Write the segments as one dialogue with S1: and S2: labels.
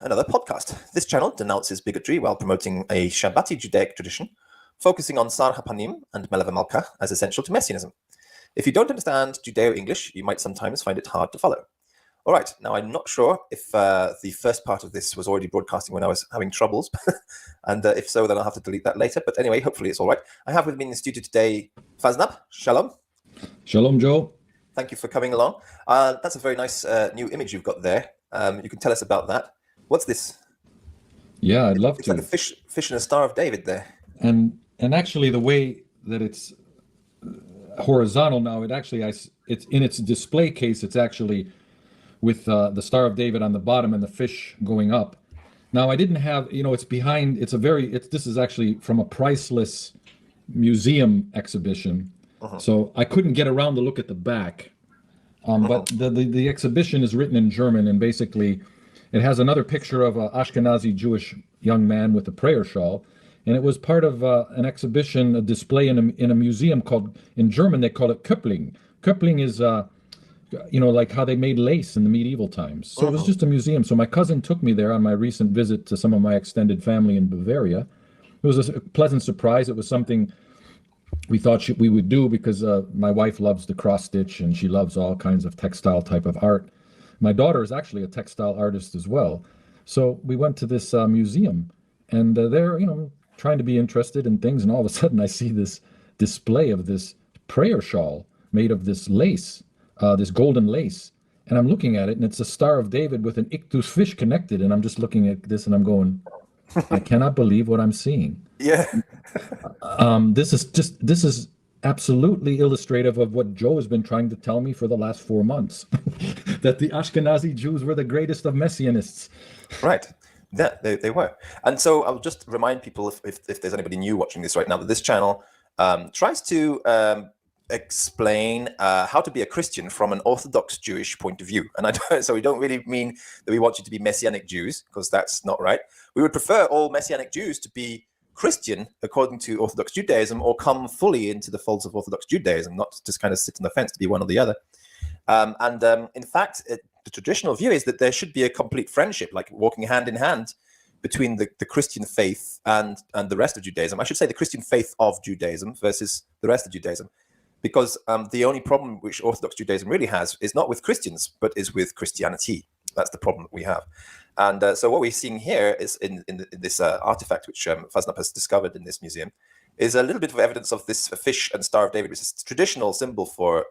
S1: another podcast. This channel denounces bigotry while promoting a Shabbati Judaic tradition, focusing on Sar HaPanim and Melav Malka as essential to Messianism. If you don't understand Judeo-English, you might sometimes find it hard to follow. All right, now I'm not sure if the first part of this was already broadcasting when I was having troubles, and if so, then I'll have to delete that later. But anyway, hopefully it's all right. I have with me in the studio today Faznab. Shalom.
S2: Shalom, Joe.
S1: Thank you for coming along. That's a very nice new image you've got there. You can tell us about that. What's this?
S2: Yeah, I'd love
S1: It's
S2: to.
S1: like a fish and a Star of David there.
S2: And actually, the way that it's horizontal now, it's in its display case. It's actually with the Star of David on the bottom and the fish going up. Now, I didn't have, it's behind. This is actually from a priceless museum exhibition. So I couldn't get around to look at the back. But the exhibition is written in German, and basically it has another picture of an Ashkenazi Jewish young man with a prayer shawl. And it was part of an exhibition, a display in a museum called, in German, they call it Köppling. Köppling is, like how they made lace in the medieval times. So it was just a museum. So my cousin took me there on my recent visit to some of my extended family in Bavaria. It was a pleasant surprise. It was something we thought we would do because my wife loves the cross stitch and she loves all kinds of textile type of art. My daughter is actually a textile artist as well. So we went to this museum, and they're, trying to be interested in things. And all of a sudden I see this display of this prayer shawl made of this lace, this golden lace. And I'm looking at it, and it's a Star of David with an ictus fish connected. And I'm just looking at this and I'm going, I cannot believe what I'm seeing.
S1: Yeah.
S2: This is absolutely illustrative of what Joe has been trying to tell me for the last 4 months, that the Ashkenazi Jews were the greatest of Messianists.
S1: Right. Yeah, they were. And so I'll just remind people, if there's anybody new watching this right now, that this channel tries to explain how to be a Christian from an Orthodox Jewish point of view. And so we don't really mean that we want you to be Messianic Jews, because that's not right. We would prefer all Messianic Jews to be Christian according to Orthodox Judaism, or come fully into the folds of Orthodox Judaism, not just kind of sit on the fence to be one or the other. In fact, the traditional view is that there should be a complete friendship, like walking hand in hand, between the Christian faith and the rest of Judaism. I should say the Christian faith of Judaism versus the rest of Judaism, because the only problem which Orthodox Judaism really has is not with Christians, but is with Christianity. That's the problem that we have. And so what we're seeing here is in this artifact, which Faznab has discovered in this museum, is a little bit of evidence of this fish and Star of David, which is a traditional symbol for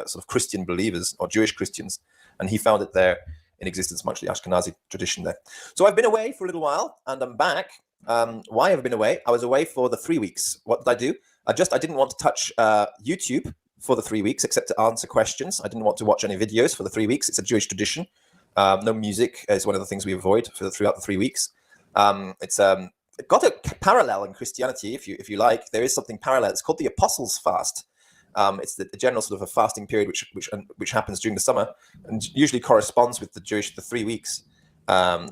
S1: sort of Christian believers or Jewish Christians. And he found it there in existence, much like the Ashkenazi tradition there. So I've been away for a little while, and I'm back. Why have I been away? I was away for the 3 weeks. What did I do? I didn't want to touch YouTube for the 3 weeks, except to answer questions. I didn't want to watch any videos for the 3 weeks. It's a Jewish tradition. No music is one of the things we avoid throughout the 3 weeks. It's got a parallel in Christianity, if you like. There is something parallel. It's called the Apostles' Fast. It's the general sort of a fasting period which happens during the summer, and usually corresponds with the 3 weeks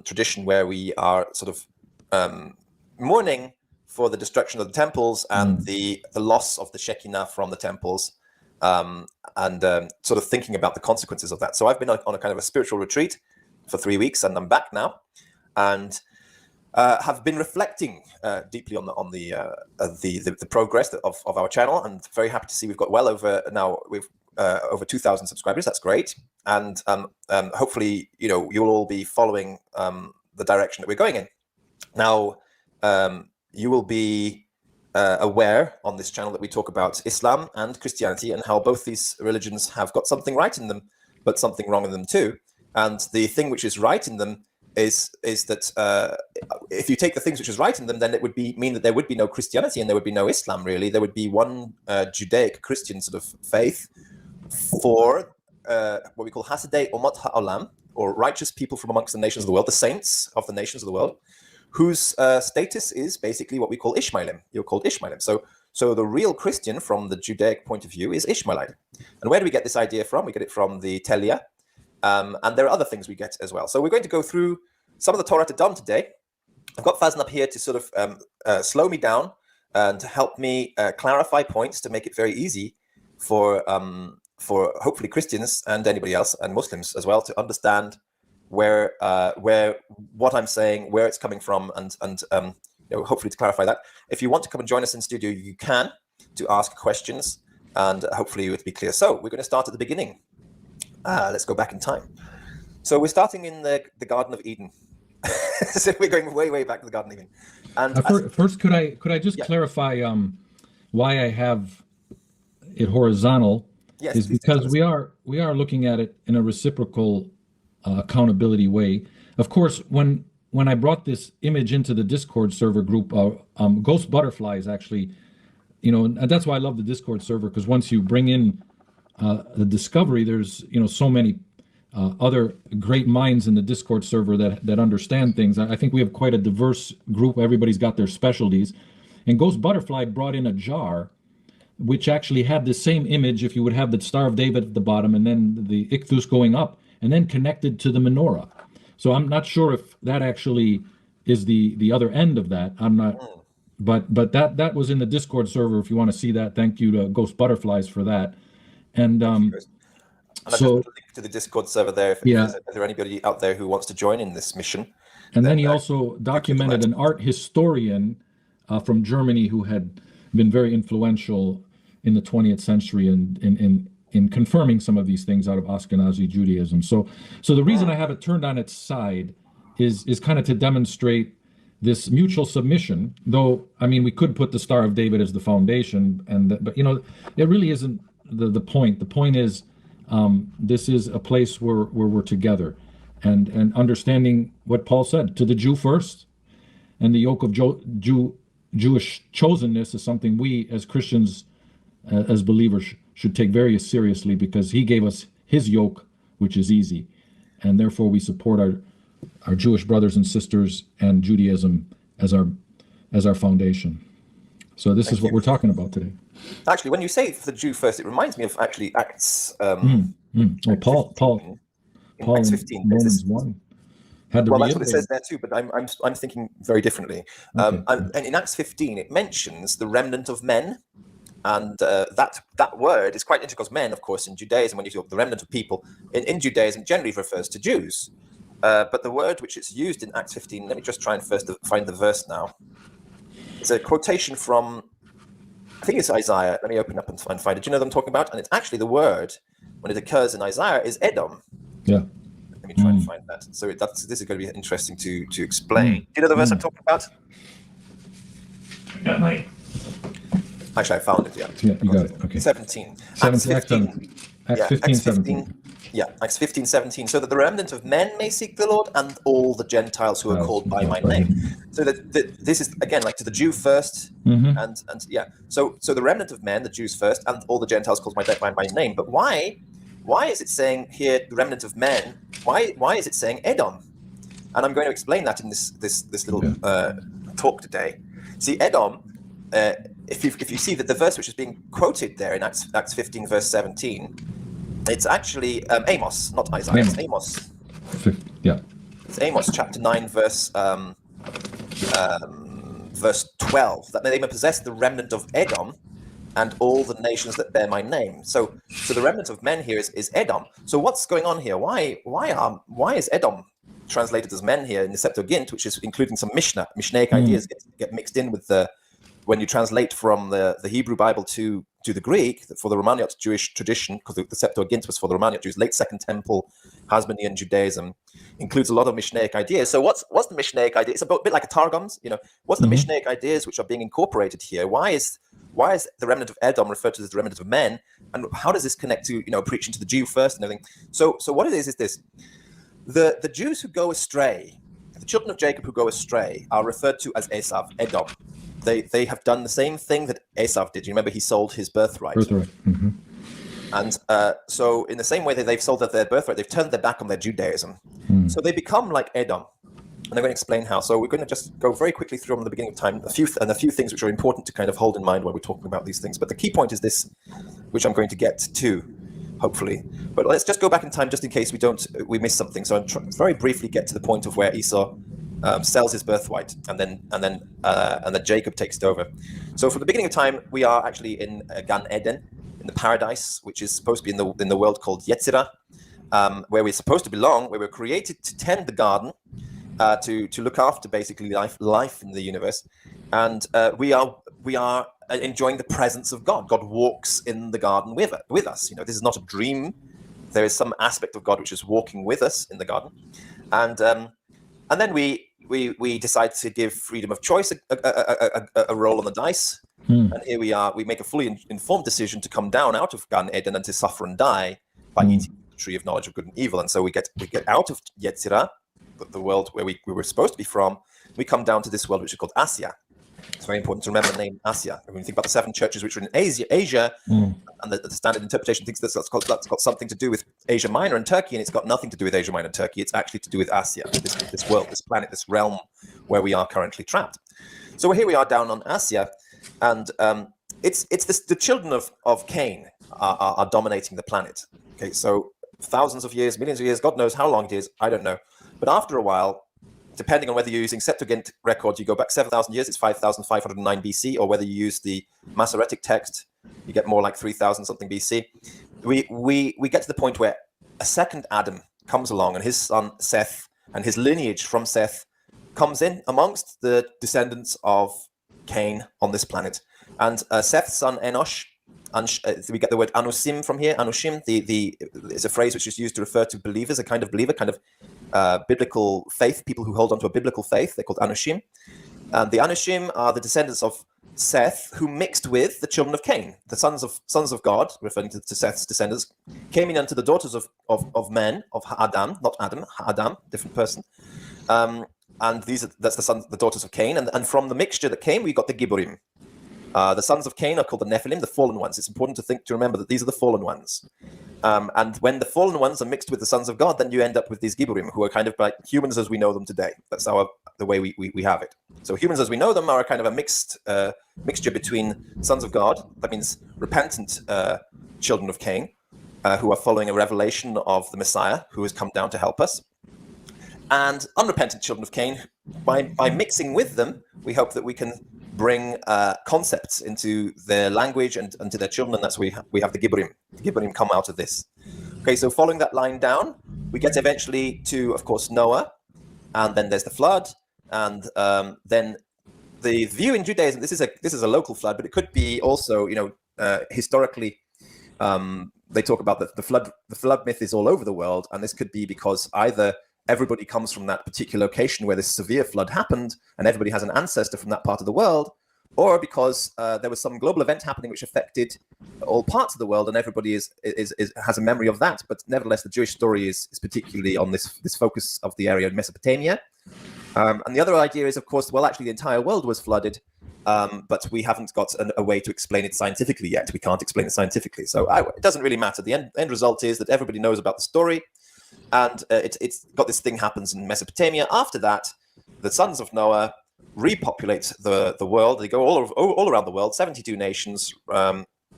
S1: tradition, where we are sort of mourning for the destruction of the temples and the loss of the Shekinah from the temples, and sort of thinking about the consequences of that. So I've been on a kind of a spiritual retreat for 3 weeks, and I'm back now, and have been reflecting deeply on the progress of our channel, and very happy to see we've got over 2,000 subscribers. That's great, and hopefully you'll all be following the direction that we're going in. Now you will be aware on this channel that we talk about Islam and Christianity, and how both these religions have got something right in them, but something wrong in them too. And the thing which is right in them is that if you take the things which is right in them, then it would mean that there would be no Christianity and there would be no Islam, really. There would be one Judaic Christian sort of faith for what we call Hasidei Umat Ha'olam, or righteous people from amongst the nations of the world, the saints of the nations of the world, whose status is basically what we call Ishmaelim. You're called Ishmaelim. So the real Christian from the Judaic point of view is Ishmaelite. And where do we get this idea from? We get it from the Telia. And there are other things we get as well. So we're going to go through some of the Torah to Dam today. I've got Faznab here to sort of slow me down and to help me clarify points, to make it very easy for hopefully Christians and anybody else, and Muslims as well, to understand where what I'm saying, where it's coming from, and hopefully to clarify that. If you want to come and join us in studio, you can, to ask questions, and hopefully it would be clear. So we're going to start at the beginning. Let's go back in time. So we're starting in the Garden of Eden. So we're going way back to the Garden of Eden. And
S2: first, could I just clarify why I have it horizontal?
S1: Yes,
S2: is because we are looking at it in a reciprocal accountability way. Of course, when I brought this image into the Discord server group, Ghost Butterflies actually, and that's why I love the Discord server, because once you bring in the discovery, there's so many other great minds in the Discord server that understand things. I think we have quite a diverse group. Everybody's got their specialties. And Ghost Butterfly brought in a jar which actually had the same image, if you would have the Star of David at the bottom and then the Ichthus going up and then connected to the menorah. So I'm not sure if that actually is the other end of that. I'm not, but that was in the Discord server. If you want to see that, thank you to Ghost Butterflies for that. And
S1: I've just put a link to the Discord server there. If there anybody out there who wants to join in this mission.
S2: And then he also documented an art historian from Germany who had been very influential in the 20th century in confirming some of these things out of Ashkenazi Judaism. So the reason I have it turned on its side is kind of to demonstrate this mutual submission. Though I mean, we could put the Star of David as the foundation, but it really isn't the point. The point is this is a place where we're together, and understanding what Paul said, to the Jew first, and the yoke of Jewish chosenness is something we as Christians, as believers, should take very seriously, because he gave us his yoke, which is easy, and therefore we support our Jewish brothers and sisters and Judaism as our foundation. So this is what we're talking about today.
S1: Actually, when you say the Jew first, it reminds me of actually Acts.
S2: Paul
S1: in Acts 15.
S2: In Romans 1.
S1: That's what it says there too, but I'm thinking very differently.
S2: Okay.
S1: And in Acts 15, it mentions the remnant of men, and that word is quite integral. Because men, of course, in Judaism, when you talk about the remnant of people in Judaism, generally refers to Jews. But the word which is used in Acts 15, let me just try and first find the verse now. It's a quotation from, I think it's Isaiah. Let me open up and find it. Do you know what I'm talking about? And it's actually the word, when it occurs in Isaiah, is Edom.
S2: Yeah.
S1: Let me try and find that. So this is going to be interesting to explain. Do you know the verse I'm talking about?
S3: I got mine.
S1: Actually, I found it. Yeah,
S2: you got it. Okay.
S1: 17.
S2: Acts 15. Acts 15, 17.
S1: Yeah, Acts 15, 17. So that the remnant of men may seek the Lord, and all the Gentiles who are called by my name. So that this is again like to the Jew first, and yeah. So the remnant of men, the Jews first, and all the Gentiles called by my name. But why is it saying here the remnant of men? Why is it saying Edom? And I'm going to explain that in this little talk today. See, Edom. If you see that the verse which is being quoted there in Acts 15 verse 17, it's actually Amos, not Isaiah. It's Amos.
S2: Yeah.
S1: It's Amos chapter 9 verse 12, that they may possess the remnant of Edom and all the nations that bear my name. So the remnant of men here is Edom. So what's going on here? Why is Edom translated as men here in the Septuagint, which is including some Mishnaic ideas get mixed in with when you translate from the Hebrew Bible to the Greek, for the Romaniot Jewish tradition, because the Septuagint was for the Romaniot Jews, late Second Temple, Hasmonean Judaism, includes a lot of Mishnaic ideas. So what's the Mishnaic idea? It's a bit like a Targums, what's the Mishnaic ideas which are being incorporated here? Why is the remnant of Edom referred to as the remnant of men? And how does this connect to, preaching to the Jew first and everything? So what it is this. The Jews who go astray, the children of Jacob who go astray, are referred to as Esav, Edom. They have done the same thing that Esav did. You remember he sold his birthright.
S2: Mm-hmm.
S1: And so in the same way that they've sold their birthright, they've turned their back on their Judaism. So they become like Edom. And I'm going to explain how. So we're going to just go very quickly through from the beginning of time, a few things which are important to kind of hold in mind while we're talking about these things. But the key point is this, which I'm going to get to, hopefully. But let's just go back in time just in case we miss something. So I'll very briefly get to the point of where Esau sells his birthright, and then Jacob takes it over. So from the beginning of time, we are actually in Gan Eden, in the paradise, which is supposed to be in the world called Yetzirah, where we're supposed to belong, where we're created to tend the garden, to look after basically life in the universe, and we are enjoying the presence of God. God walks in the garden with us. This is not a dream. There is some aspect of God which is walking with us in the garden, and then we decide to give freedom of choice a roll on the dice. And here we are. We make a fully informed decision to come down out of Gan Eden and to suffer and die by eating the tree of knowledge of good and evil. And so we get out of Yetzirah, the world where we were supposed to be from. We come down to this world which is called Asia. It's very important to remember the name Asia. When you think about the 7 churches which are in Asia, and the standard interpretation thinks that's got something to do with Asia Minor and Turkey, and it's got nothing to do with Asia Minor and Turkey. It's actually to do with Asia, this world, this planet, this realm where we are currently trapped. So here we are down on Asia, and it's the children of Cain are dominating the planet. Okay, so thousands of years, millions of years, God knows how long it is, I don't know. But after a while, depending on whether you're using Septuagint records, you go back 7,000 years, it's 5,509 BC, or whether you use the Masoretic text, you get more like 3,000 something BC. We get to the point where a second Adam comes along, and his son Seth and his lineage from Seth comes in amongst the descendants of Cain on this planet. And Seth's son Enosh, we get the word Anusim from here. Anushim, it's a phrase which is used to refer to believers, a kind of believer, kind of biblical faith, people who hold on to a biblical faith. They're called Anushim. And the Anushim are the descendants of Seth, who mixed with the children of Cain. The sons of God, referring to Seth's descendants, came in unto the daughters of men, of Adam, not Adam, Adam, different person. And that's the daughters of Cain. And from the mixture that came, we got the Gibborim. The sons of Cain are called the Nephilim, the fallen ones. It's important to remember that these are the fallen ones. And when the fallen ones are mixed with the sons of God, then you end up with these Gibborim, who are kind of like humans as we know them today. That's the way we have it. So humans as we know them are a kind of a mixture between sons of God, that means repentant children of Cain, who are following a revelation of the Messiah, who has come down to help us, and unrepentant children of Cain. By mixing with them, we hope that we can bring concepts into their language and to their children, and that's where we have the Gibborim. The Gibborim come out of this. Okay, so following that line down, we get eventually to, of course, Noah, and then there's the flood, and then the view in Judaism. This is a local flood, but it could be also, historically. They talk about the flood. The flood myth is all over the world, and this could be because either everybody comes from that particular location where this severe flood happened, and everybody has an ancestor from that part of the world, or because there was some global event happening which affected all parts of the world, and everybody has a memory of that. But nevertheless, the Jewish story is particularly on this focus of the area of Mesopotamia. And the other idea is, of course, well, actually, the entire world was flooded, but we haven't got a way to explain it scientifically yet. We can't explain it scientifically, so it doesn't really matter. The end result is that everybody knows about the story. And it's got this thing happens in Mesopotamia. After that, the sons of Noah repopulate the world. They go all around the world, 72 nations.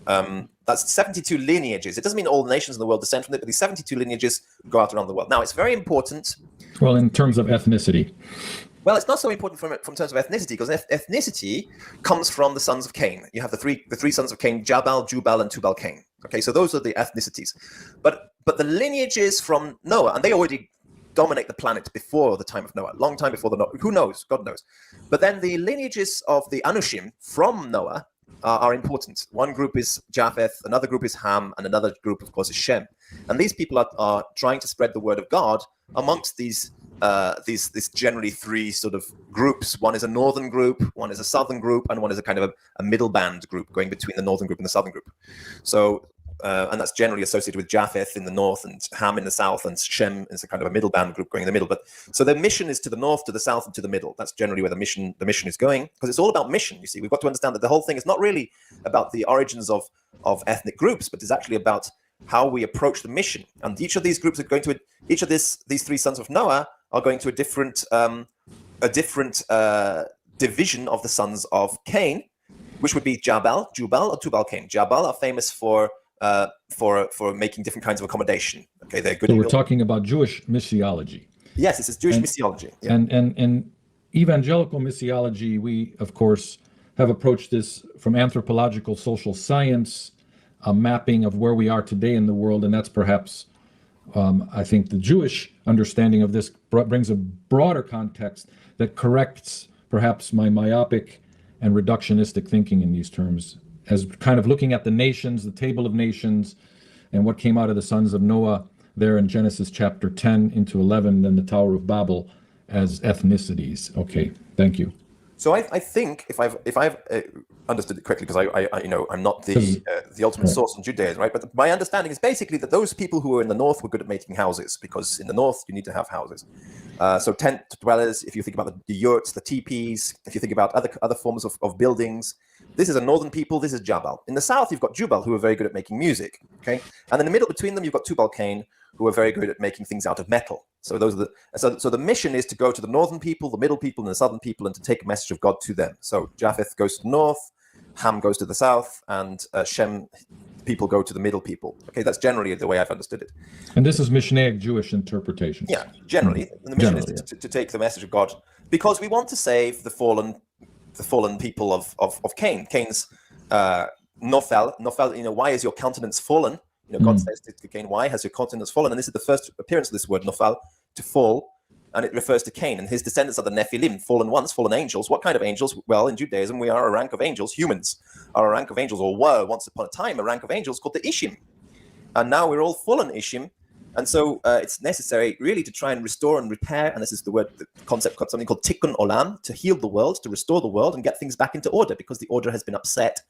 S1: That's 72 lineages. It doesn't mean all nations in the world descend from it, but these 72 lineages go out around the world. Now, it's very important.
S2: Well, in terms of ethnicity.
S1: Well, it's not so important from terms of ethnicity, because ethnicity comes from the sons of Cain. You have the three sons of Cain: Jabal, Jubal, and Tubal Cain. Okay, so those are the ethnicities. But the lineages from Noah, and they already dominate the planet before the time of Noah, long time before the Noah. Who knows? God knows. But then the lineages of the Anushim from Noah are important. One group is Japheth, another group is Ham, and another group, of course, is Shem. And these people are trying to spread the word of God amongst these generally 3 sort of groups. One is a northern group, one is a southern group, and one is a kind of a middle band group going between the northern group and the southern group. So, and that's generally associated with Japheth in the north and Ham in the south, and Shem is a kind of a middle band group going in the middle. But so the mission is to the north, to the south, and to the middle. That's generally where the mission is going, because it's all about mission. You see, we've got to understand that the whole thing is not really about the origins of ethnic groups, but it's actually about how we approach the mission. And each of these groups are going to each of these 3 sons of Noah are going to a different division of the sons of Cain, which would be Jabal, Jubal, or Tubal Cain. Jabal are famous for making different kinds of accommodation. Okay, they're good.
S2: So we're talking about Jewish missiology.
S1: Yes, this is Jewish missiology. Yeah.
S2: And evangelical missiology, we of course have approached this from anthropological social science, a mapping of where we are today in the world, and that's perhaps I think the Jewish understanding of this brings a broader context that corrects perhaps my myopic and reductionistic thinking in these terms, as kind of looking at the nations, the table of nations, and what came out of the sons of Noah there in Genesis chapter 10 into 11, then the Tower of Babel as ethnicities. Okay, thank you.
S1: So I think if I've understood it correctly, because I'm not the ultimate source on Judaism, right? But my understanding is basically that those people who were in the north were good at making houses, because in the north you need to have houses. So tent dwellers, if you think about the yurts, the teepees, if you think about other forms of buildings, this is a northern people. This is Jabal. In the south, you've got Jubal, who are very good at making music. Okay, and in the middle between them, you've got Tubal Cain, who are very good at making things out of metal. So those are so the mission is to go to the northern people, the middle people, and the southern people, and to take a message of God to them. So Japheth goes to the north, Ham goes to the south, and Shem people go to the middle people. Okay, that's generally the way I've understood it.
S2: And this is Mishnaic Jewish interpretation.
S1: Yeah, generally, the mission is to take the message of God, because we want to save the fallen people of Cain. Cain's Nophel. Why is your countenance fallen? God says to Cain, why has your countenance fallen? And this is the first appearance of this word, Nophal, to fall, and it refers to Cain. And his descendants are the Nephilim, fallen ones, fallen angels. What kind of angels? Well, in Judaism, we are a rank of angels. Humans are a rank of angels, or were once upon a time a rank of angels called the Ishim. And now we're all fallen Ishim. And so it's necessary really to try and restore and repair, and this is the concept called something called tikkun olam, to heal the world, to restore the world and get things back into order, because the order has been upset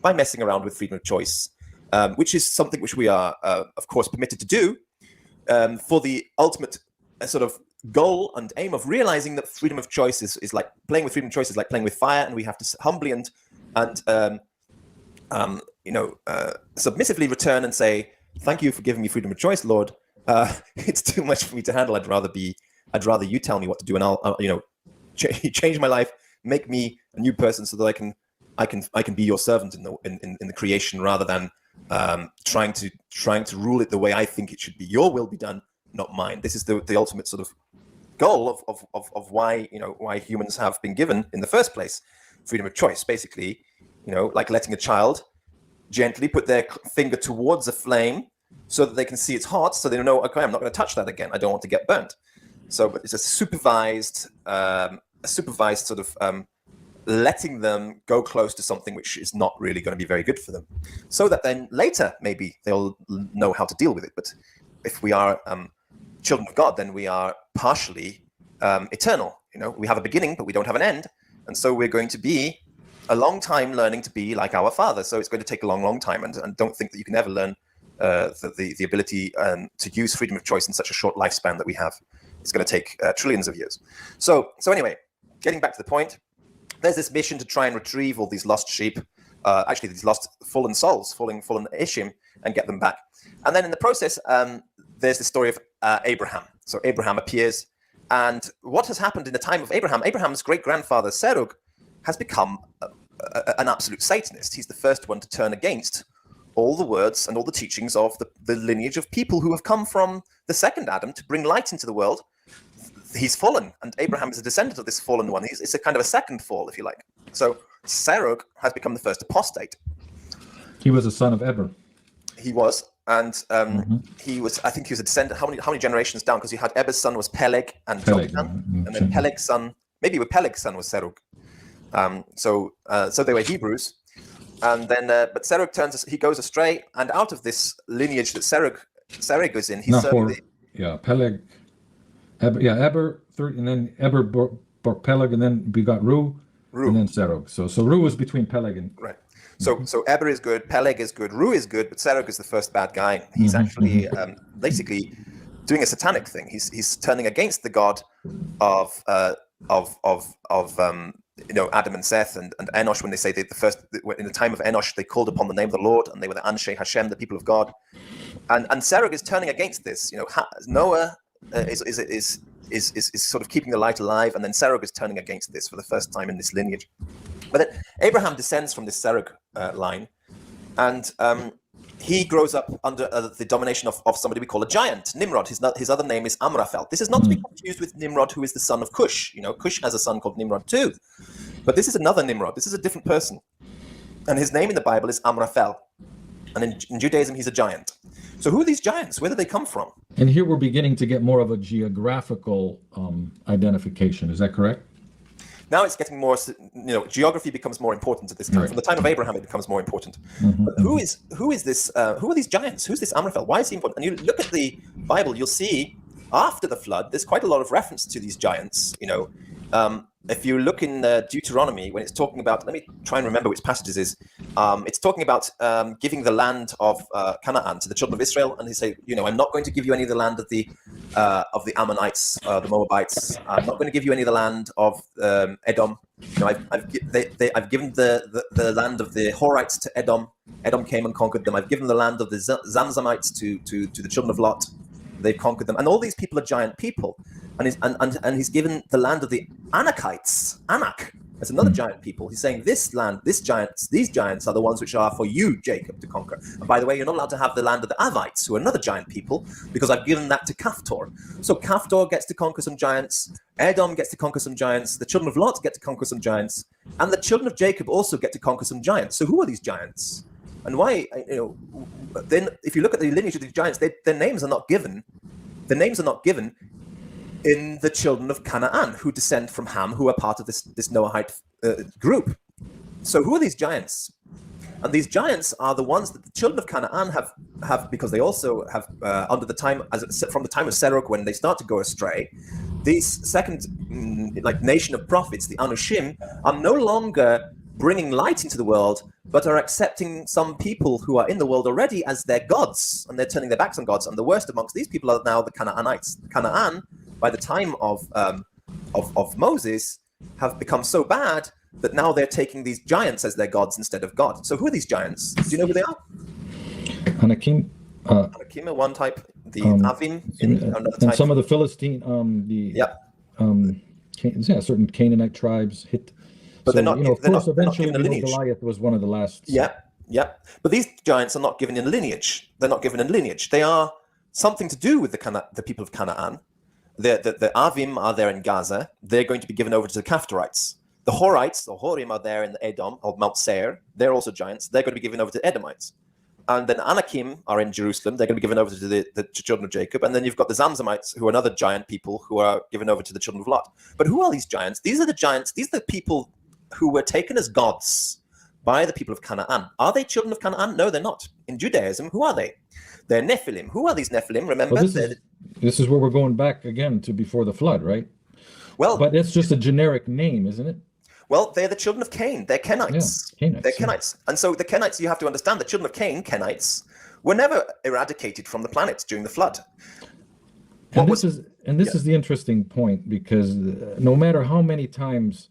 S1: by messing around with freedom of choice. Which is something which we are, of course, permitted to do for the ultimate sort of goal and aim of realizing that freedom of choice is like playing with freedom of choice is like playing with fire, and we have to humbly and submissively return and say, "Thank you for giving me freedom of choice, Lord. It's too much for me to handle. I'd rather you tell me what to do, and I'll change my life, make me a new person, so that I can be your servant in the creation, rather than trying to rule it the way I think it should be. Your will be done, not mine." This is the ultimate sort of goal of why humans have been given in the first place freedom of choice. Basically, like letting a child gently put their finger towards a flame so that they can see it's hot, so they know, okay, I'm not going to touch that again. I don't want to get burnt. So, but it's a supervised sort of letting them go close to something which is not really going to be very good for them, so that then later maybe they'll know how to deal with it. But if we are children of God, then we are partially eternal. We have a beginning, but we don't have an end, and so we're going to be a long time learning to be like our Father. So it's going to take a long time, and don't think that you can ever learn the ability to use freedom of choice in such a short lifespan that we have. It's going to take trillions of years. So anyway, getting back to the point. There's this mission to try and retrieve all these lost sheep, actually these lost fallen souls, fallen Ishim, and get them back. And then in the process, there's the story of Abraham. So Abraham appears, and what has happened in the time of Abraham? Abraham's great-grandfather Serug has become an absolute Satanist. He's the first one to turn against all the words and all the teachings of the lineage of people who have come from the second Adam to bring light into the world. He's fallen, and Abraham is a descendant of this fallen one. It's a kind of a second fall, if you like. So Serug has become the first apostate.
S2: He was a son of Eber.
S1: He was, and he was. I think he was a descendant. How many generations down? Because you had Eber's son was Peleg and Joktan, and then Peleg's son, maybe Peleg's son was Serug. So they were Hebrews, and then but Serug he goes astray, and out of this lineage that Serug goes in, he's serving
S2: Peleg. Eber, and then Eber bore Peleg, and then we got Ru, and then Serug. So Ru was between Peleg and...
S1: Right. So Eber is good, Peleg is good, Ru is good, but Serug is the first bad guy. He's actually basically doing a satanic thing. He's turning against the God of Adam and Seth and Enosh, when they say in the time of Enosh they called upon the name of the Lord, and they were the Anshe Hashem, the people of God. And Serug is turning against this. Noah is sort of keeping the light alive, and then Serug is turning against this for the first time in this lineage. But then Abraham descends from this Serug line, and he grows up under the domination of somebody we call a giant, Nimrod. His other name is Amraphel. This is not to be confused with Nimrod, who is the son of Cush. Cush has a son called Nimrod too, but this is another Nimrod. This is a different person, and his name in the Bible is Amraphel. and in Judaism, he's a giant. So who are these giants? Where do they come from?
S2: And here we're beginning to get more of a geographical identification. Is that correct?
S1: Now it's getting more, geography becomes more important at this time.
S2: Right.
S1: From the time of Abraham, it becomes more important. But who is this? Who are these giants? Who's this Amraphel? Why is he important? And you look at the Bible, you'll see after the flood, there's quite a lot of reference to these giants. If you look in Deuteronomy, when it's talking about, let me try and remember which passage it is. It's talking about giving the land of Canaan to the children of Israel, and they say, I'm not going to give you any of the land of the Ammonites, the Moabites. I'm not going to give you any of the land of Edom. I've given the land of the Horites to Edom. Edom came and conquered them. I've given the land of the Zamzamites to the children of Lot. They've conquered them, and all these people are giant people. And he's given the land of the Anakites, Anak, as another giant people. He's saying these giants are the ones which are for you, Jacob, to conquer. And by the way, you're not allowed to have the land of the Avites, who are another giant people, because I've given that to Caphtor. So Caphtor gets to conquer some giants, Edom gets to conquer some giants, the children of Lot get to conquer some giants, and the children of Jacob also get to conquer some giants. So who are these giants? And why, then if you look at the lineage of these giants, their names are not given. The names are not given in the children of Canaan, who descend from Ham, who are part of this Noahide group. So who are these giants? And these giants are the ones that the children of Canaan have because they also have, from the time of Serug, when they start to go astray, these second nation of prophets, the Anushim, are no longer bringing light into the world, but are accepting some people who are in the world already as their gods, and they're turning their backs on gods. And the worst amongst these people are now the Canaanites. Canaan, by the time of Moses, have become so bad that now they're taking these giants as their gods instead of God. So who are these giants? Do you know who they are?
S2: Anakim.
S1: Anakim are one type. The Avim in another type.
S2: And some of the Philistine, certain Canaanite tribes hit.
S1: But they're not.
S2: Of course, eventually,
S1: given a lineage.
S2: Goliath was one of the last.
S1: Yeah. But these giants are not given in lineage. They're not given in lineage. They are something to do with the people of Canaan. The Avim are there in Gaza. They're going to be given over to the Caphtorites. The Horites, or Horim, are there in Edom, or Mount Seir. They're also giants. They're going to be given over to Edomites. And then Anakim are in Jerusalem. They're going to be given over to the children of Jacob. And then you've got the Zamzamites, who are another giant people who are given over to the children of Lot. But who are these giants? These are the giants. These are the people who were taken as gods by the people of Canaan. Are they children of Canaan? No, they're not. In Judaism, who are they? They're Nephilim. Who are these Nephilim? Remember,
S2: well, this is where we're going back again to before the flood, right?
S1: Well,
S2: but it's just a generic name, isn't it?
S1: Well, they're the children of Cain. They're Kenites.
S2: Yeah, Kenites.
S1: They're Kenites. And so the Kenites, you have to understand, the children of Cain, Kenites, were never eradicated from the planet during the flood.
S2: This is the interesting point, because no matter how many times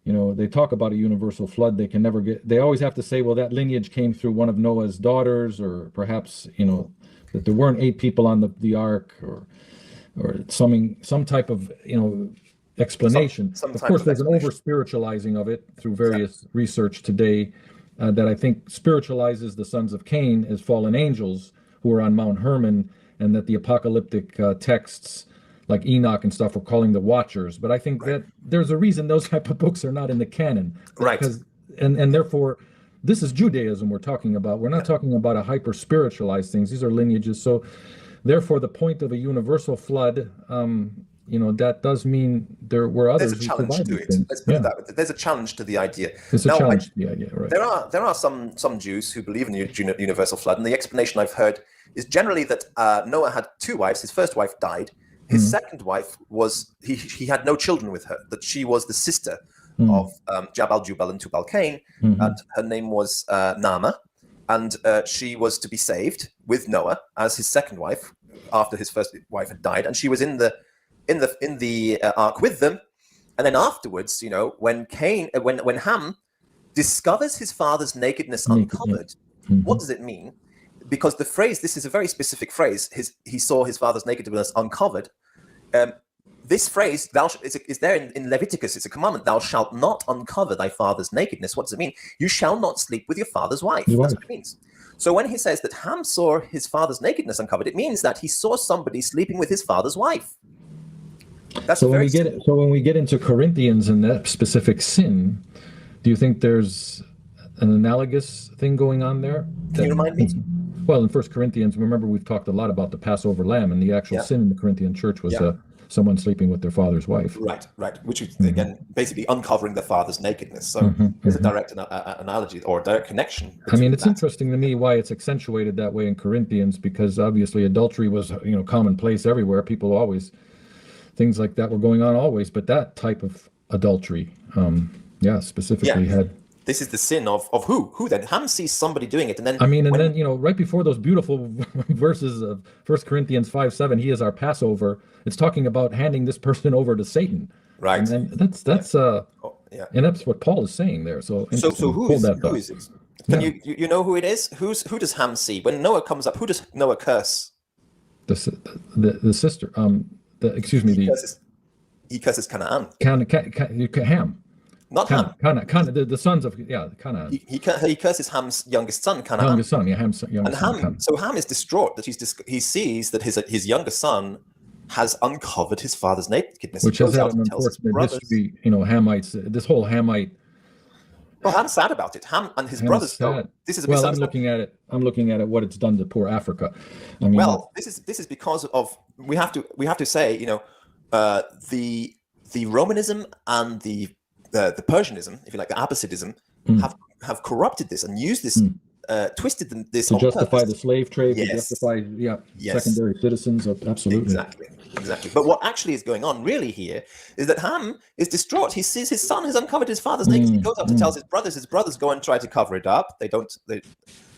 S2: they talk about a universal flood, they always have to say, well, that lineage came through one of Noah's daughters, or perhaps, that there weren't 8 people on the ark, or some type of, explanation. Of course, there's an over-spiritualizing of it through various research today that I think spiritualizes the sons of Cain as fallen angels who are on Mount Hermon, and that the apocalyptic texts like Enoch and stuff, we're calling the Watchers. But I think that there's a reason those type of books are not in the canon.
S1: Right.
S2: And therefore, this is Judaism we're talking about. We're not talking about a hyper-spiritualized things. These are lineages. So therefore, the point of a universal flood, that does mean there were others.
S1: There's a challenge to it. Let's put it that way. There's a challenge to the idea.
S2: There's a challenge to the idea, right.
S1: There are some Jews who believe in the universal flood, and the explanation I've heard is generally that Noah had 2 wives. His first wife died. His second wife was, he had no children with her, that she was the sister of Jabal Jubal and Tubal Cain, and her name was Naamah, and she was to be saved with Noah as his second wife after his first wife had died, and she was in the ark with them. And then afterwards, when Ham discovers his father's nakedness uncovered, what does it mean? Because the phrase, this is a very specific phrase, he saw his father's nakedness uncovered. This phrase is there in Leviticus. It's a commandment. Thou shalt not uncover thy father's nakedness. What does it mean? You shall not sleep with your father's wife. That's what it means. So when he says that Ham saw his father's nakedness uncovered, it means that he saw somebody sleeping with his father's wife. That's
S2: so when we get into Corinthians and that specific sin, do you think there's an analogous thing going on there?
S1: Can you remind me?
S2: Well, in First Corinthians, remember we've talked a lot about the Passover lamb, and the actual
S1: Yeah.
S2: sin in the Corinthian church was
S1: Yeah.
S2: Someone sleeping with their father's wife.
S1: Right. Which is, again, basically uncovering the father's nakedness. So there's a direct analogy or a direct connection.
S2: I mean,
S1: between
S2: it's
S1: that.
S2: interesting to me why it's accentuated that way in Corinthians, because obviously adultery was, commonplace everywhere. People always, things like that were going on always, but that type of adultery, specifically had.
S1: This is the sin of who? Who then? Ham sees somebody doing it, and then
S2: I mean, and then, right before those beautiful verses of 1 Corinthians 5:7, he is our Passover. It's talking about handing this person over to Satan.
S1: Right.
S2: And then that's and that's what Paul is saying there. So
S1: who is it? Can you know who it is? Who does Ham see when Noah comes up? Who does Noah curse?
S2: The sister.
S1: He curses Canaan.
S2: Ham.
S1: Not Ham.
S2: The sons of Canaan.
S1: He curses Ham's youngest son, Canaan.
S2: Youngest son, Ham's youngest son.
S1: So Ham is distraught that he sees that his youngest son has uncovered his father's nakedness,
S2: which has had an unfortunate history. Hamites. This whole Hamite.
S1: Well, Ham's sad about it. Ham and his brothers. This is a
S2: I'm looking at it. What it's done to poor Africa. I mean,
S1: this is because of we have to say the Romanism and the Persianism, if you like, the Abbasidism, have corrupted this and used this, twisted this
S2: to justify
S1: purpose.
S2: The slave trade, to justify secondary citizens. Absolutely,
S1: exactly. But what actually is going on really here is that Ham is distraught. He sees his son has uncovered his father's nakedness. He goes up to tell his brothers. His brothers go and try to cover it up. They don't.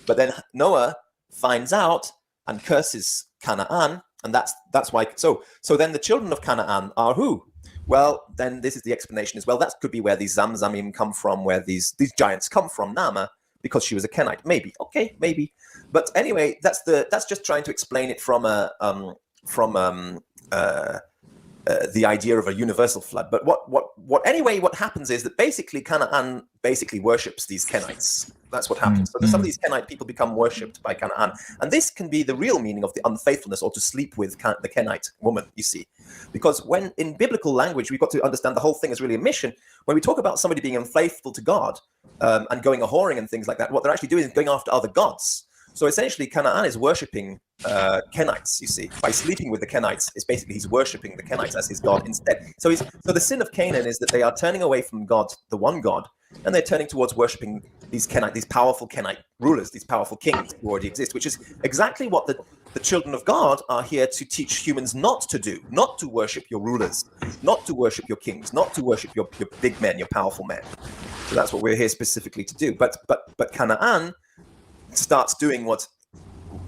S1: But then Noah finds out and curses Canaan, and that's why. So then the children of Canaan are who? Well, then this is the explanation as well. That could be where these Zamzamim come from, where these giants come from, Nama, because she was a Kenite. Maybe. Okay, maybe. But anyway, that's just trying to explain it from the idea of a universal flood. But what happens is that basically Canaan basically worships these Kenites. That's what happens. So some of these Kenite people become worshipped by Canaan. And this can be the real meaning of the unfaithfulness, or to sleep with the Kenite woman, you see. Because when in biblical language, we've got to understand the whole thing is really a mission. When we talk about somebody being unfaithful to God and going a-whoring and things like that, what they're actually doing is going after other gods. So essentially, Canaan is worshipping Kenites, you see. By sleeping with the Kenites, is basically he's worshipping the Kenites as his god instead. So the sin of Canaan is that they are turning away from God, the one God, and they're turning towards worshipping these powerful Kenite rulers, these powerful kings who already exist, which is exactly what the children of God are here to teach humans not to do, not to worship your rulers, not to worship your kings, not to worship your big men, your powerful men. So that's what we're here specifically to do. But Canaan starts doing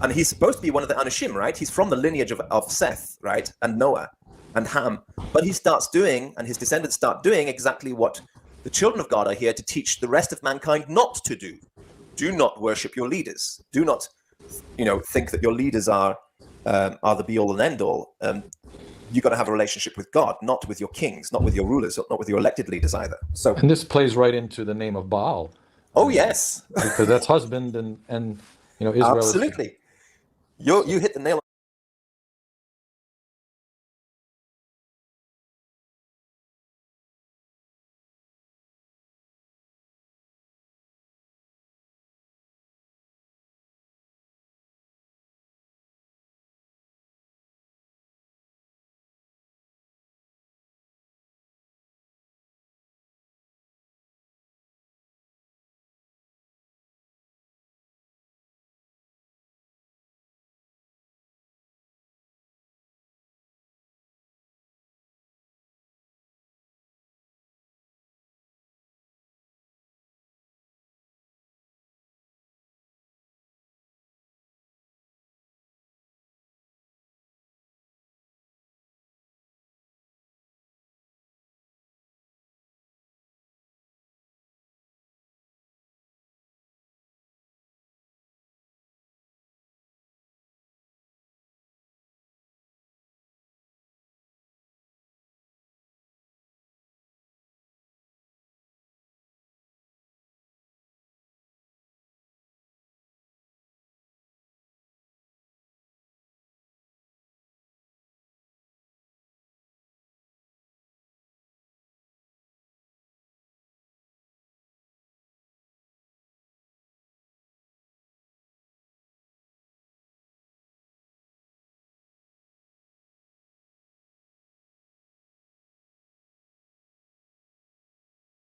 S1: and he's supposed to be one of the Anushim, right? He's from the lineage of Seth, right? And Noah and Ham. But he starts doing, and his descendants start doing exactly what the children of God are here to teach the rest of mankind not to do. Do not worship your leaders. Do not, think that your leaders are the be all and end all. You got to have a relationship with God, not with your kings, not with your rulers, not with your elected leaders either. So,
S2: and this plays right into the name of Baal.
S1: Oh yes,
S2: because that's husband and Israel.
S1: Absolutely, you hit the nail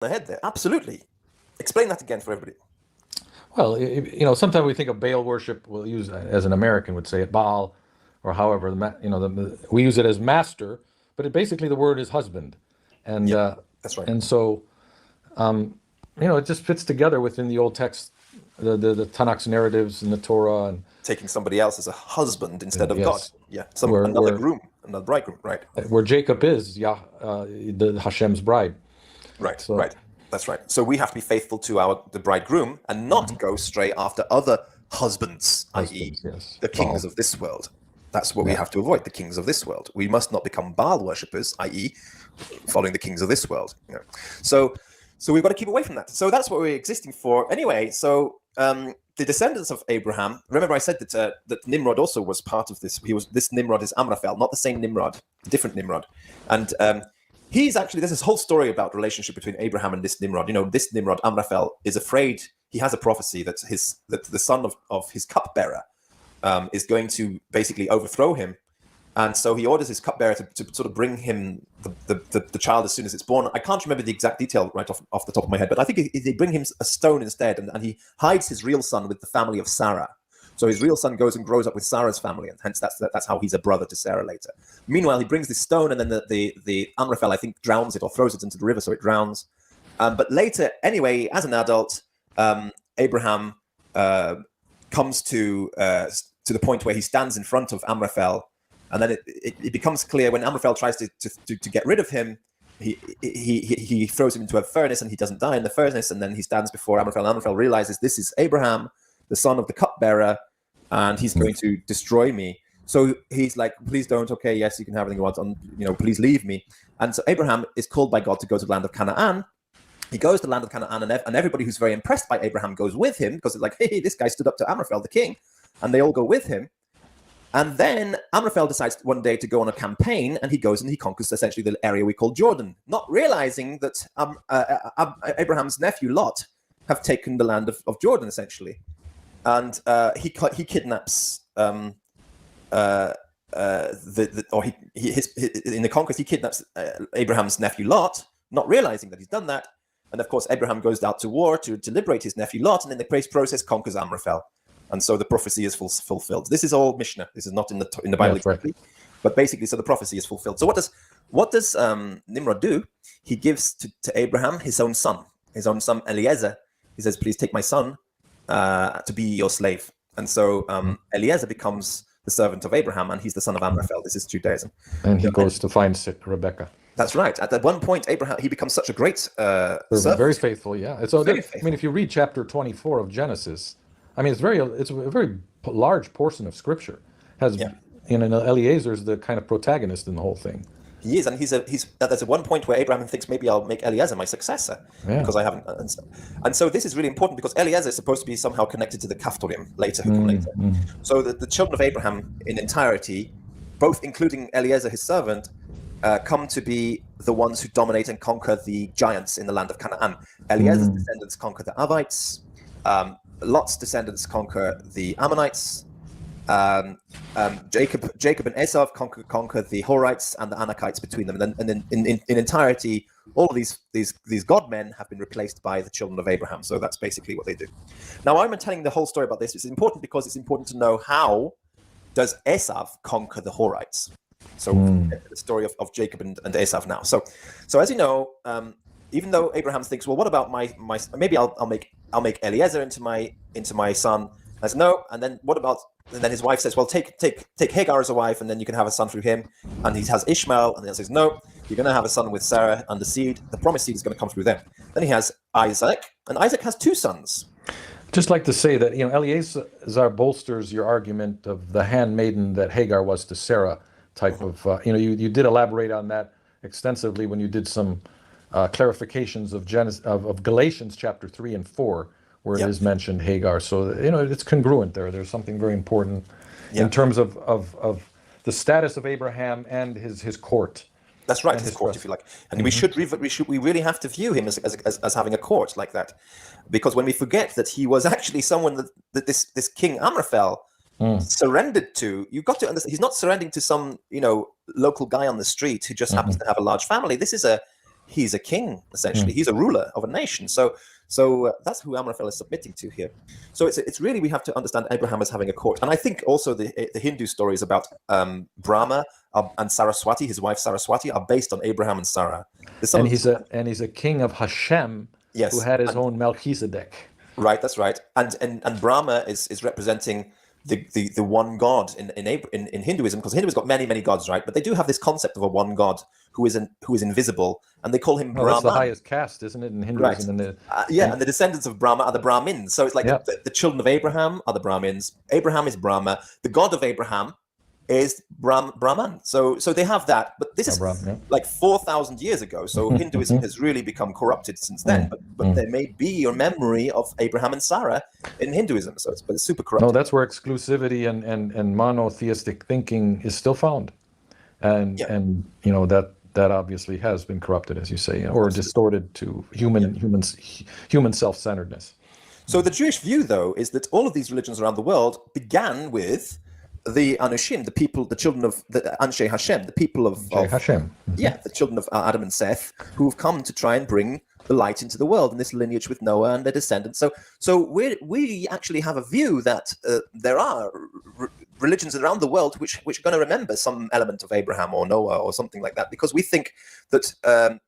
S1: ahead there. Absolutely. Explain that again for everybody.
S2: Well, sometimes we think of Baal worship. We'll use, as an American would say it, Baal, or however, we use it as master, but basically the word is husband, and
S1: That's right.
S2: and so, it just fits together within the old text, the Tanakh's narratives and the Torah, and
S1: Taking somebody else as a husband instead of
S2: Yes.
S1: God. Yeah,
S2: Where-
S1: another
S2: where-
S1: groom, another bridegroom. Right.
S2: where Jacob is the Hashem's bride.
S1: Right.
S2: So-
S1: Right. That's right. So we have to be faithful to the bridegroom and not go stray after other husbands, i.e.,
S2: Husbands, yes.
S1: the kings
S2: Baal.
S1: of this world. That's what we have to avoid, the kings of this world. We must not become Baal worshippers, i.e., following the kings of this world. So we've got to keep away from that. So that's what we're existing for. Anyway, so the descendants of Abraham, remember I said that Nimrod also was part of this. This Nimrod is Amraphel, not the same Nimrod, a different Nimrod. And there's this whole story about the relationship between Abraham and this Nimrod. This Nimrod, Amraphel, is afraid. He has a prophecy that the son of his cupbearer is going to basically overthrow him. And so he orders his cupbearer to sort of bring him the child as soon as it's born. I can't remember the exact detail right off the top of my head, but I think they bring him a stone instead, and he hides his real son with the family of Sarah. So his real son goes and grows up with Sarah's family, and hence that's how he's a brother to Sarah later. Meanwhile, he brings this stone, and then the Amraphel, I think, drowns it or throws it into the river, so it drowns. But later, anyway, as an adult, Abraham comes to the point where he stands in front of Amraphel. And then it becomes clear when Amraphel tries to get rid of him, he throws him into a furnace and he doesn't die in the furnace. And then he stands before Amraphel. Amraphel realizes this is Abraham, the son of the cupbearer, and he's going to destroy me. So he's like, please don't. Okay, yes, you can have anything you want. Please leave me. And so Abraham is called by God to go to the land of Canaan. He goes to the land of Canaan, and everybody who's very impressed by Abraham goes with him because it's like, hey, this guy stood up to Amraphel, the king, and they all go with him. And then Amraphel decides one day to go on a campaign, and he goes and he conquers essentially the area we call Jordan, not realizing that Abraham's nephew Lot have taken the land of Jordan essentially, and he kidnaps in the conquest he kidnaps Abraham's nephew Lot, not realizing that he's done that, and of course Abraham goes out to war to liberate his nephew Lot, and in the process conquers Amraphel. And so the prophecy is fulfilled. This is all Mishnah. This is not in the Bible exactly, right. But basically, so the prophecy is fulfilled. So what does Nimrod do? He gives to Abraham his own son Eliezer. He says, "Please take my son to be your slave." And so Eliezer becomes the servant of Abraham, and he's the son of Amraphel. This is Judaism.
S2: And he goes to find Rebecca. That's
S1: right. At one point, Abraham he becomes such a great servant.
S2: Very faithful. Yeah. So faithful. I mean, if you read chapter 24 of Genesis. I mean, it's a very large portion of Scripture. Eliezer's the kind of protagonist in the whole thing.
S1: He is, and there's one point where Abraham thinks maybe I'll make Eliezer my successor because I haven't. And so this is really important because Eliezer is supposed to be somehow connected to the Kaftorim later. So the children of Abraham in entirety, both including Eliezer his servant, come to be the ones who dominate and conquer the giants in the land of Canaan. Eliezer's descendants conquer the Avites. Lot's descendants conquer the Ammonites. Jacob and Esau conquer the Horites and the Anakites between them. And then in entirety, all of these God-men have been replaced by the children of Abraham. So that's basically what they do. Now, I'm telling the whole story about this. It's important because it's important to know how does Esau conquer the Horites. So the story of Jacob and Esau now. So as you know, even though Abraham thinks, well, what about my maybe I'll make Eliezer into my son. I said, no, and then what about? And then his wife says, well, take Hagar as a wife, and then you can have a son through him. And he has Ishmael, and then he says, no, you're going to have a son with Sarah, and the seed, the promised seed, is going to come through them. Then he has Isaac, and Isaac has two sons.
S2: Just like to say that Eliezer bolsters your argument of the handmaiden that Hagar was to Sarah type of. You did elaborate on that extensively when you did some clarifications of Galatians chapter 3 and 4. Where it is mentioned Hagar, so it's congruent there. There's something very important in terms of the status of Abraham and his court.
S1: That's right, his court, if you like. And we really have to view him as having a court like that, because when we forget that he was actually someone that this King Amraphel surrendered to, you've got to understand he's not surrendering to some local guy on the street who just happens to have a large family. This is he's a king, essentially. He's a ruler of a nation. So that's who Amraphel is submitting to here. So it's really, we have to understand Abraham as having a court. And I think also the Hindu stories about Brahma and Saraswati, his wife Saraswati, are based on Abraham and Sarah.
S2: And he's a king of Hashem,
S1: yes,
S2: who had his own Melchizedek.
S1: Right, that's right. And Brahma is representing the one God in Hinduism, because Hinduism has got many gods, right? But they do have this concept of a one God who is invisible, and they call him Brahman.
S2: That's the highest caste, isn't it, in Hinduism?
S1: Right. And the descendants of Brahma are the Brahmins. So it's like the children of Abraham are the Brahmins. Abraham is Brahma. The God of Abraham is Brahman. So they have that, but this is like 4,000 years ago. So Hinduism has really become corrupted since then. But there may be a memory of Abraham and Sarah in Hinduism. So it's super corrupted.
S2: No, that's where exclusivity and monotheistic thinking is still found, and you know that obviously has been corrupted, as you say, or distorted to human self-centeredness.
S1: So the Jewish view, though, is that all of these religions around the world began with the Anushim, the people, the children of the Anshe Hashem, the people of
S2: Hashem.
S1: The children of Adam and Seth, who have come to try and bring the light into the world in this lineage with Noah and their descendants. So we actually have a view that there are religions around the world which are going to remember some element of Abraham or Noah or something like that, because we think that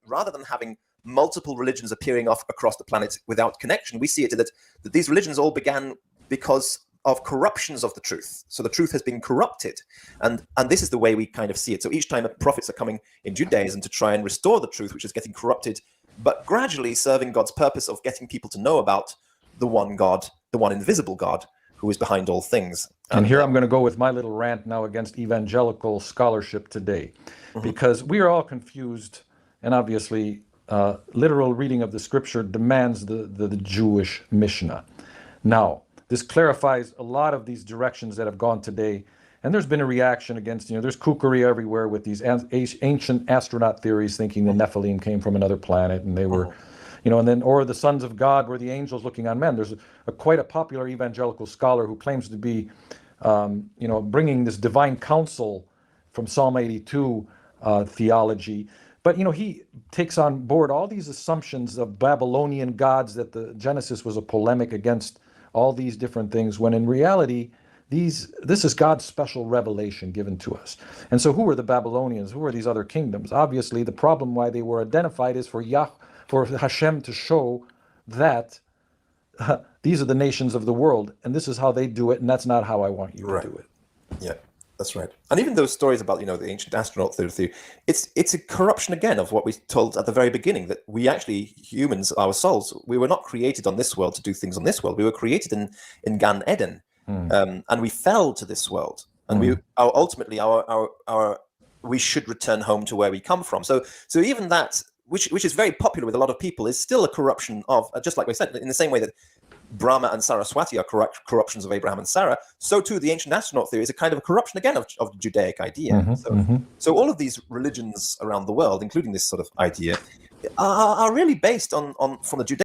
S1: rather than having multiple religions appearing across the planet without connection, we see it that these religions all began because of corruptions of the truth. So the truth has been corrupted, and this is the way we kind of see it. So each time prophets are coming in Judaism to try and restore the truth, which is getting corrupted, but gradually serving God's purpose of getting people to know about the one God, the one invisible God, who is behind all things.
S2: And here I'm going to go with my little rant now against evangelical scholarship today, because we are all confused, and obviously literal reading of the scripture demands the Jewish Mishnah. Now, this clarifies a lot of these directions that have gone today. And there's been a reaction against, there's kookery everywhere with these ancient astronaut theories thinking the Nephilim came from another planet and they were, and then, or the sons of God were the angels looking on men. There's quite a popular evangelical scholar who claims to be, bringing this divine counsel from Psalm 82 theology. But, he takes on board all these assumptions of Babylonian gods, that the Genesis was a polemic against all these different things, when in reality, this is God's special revelation given to us. And so who were the Babylonians? Who were these other kingdoms? Obviously, the problem why they were identified is for Hashem to show that these are the nations of the world, and this is how they do it, and that's not how I want you to do it.
S1: Yeah, that's right. And even those stories about, the ancient astronaut theory, it's a corruption again of what we told at the very beginning, that we actually, humans, our souls, we were not created on this world to do things on this world. We were created in Gan Eden, and we fell to this world. And we should return home to where we come from. So even that, which is very popular with a lot of people, is still a corruption of, just like we said, in the same way that Brahma and Saraswati are corruptions of Abraham and Sarah, so too the ancient astronaut theory is a kind of a corruption again of the Judaic idea. So all of these religions around the world, including this sort of idea, are really based on from the Judaic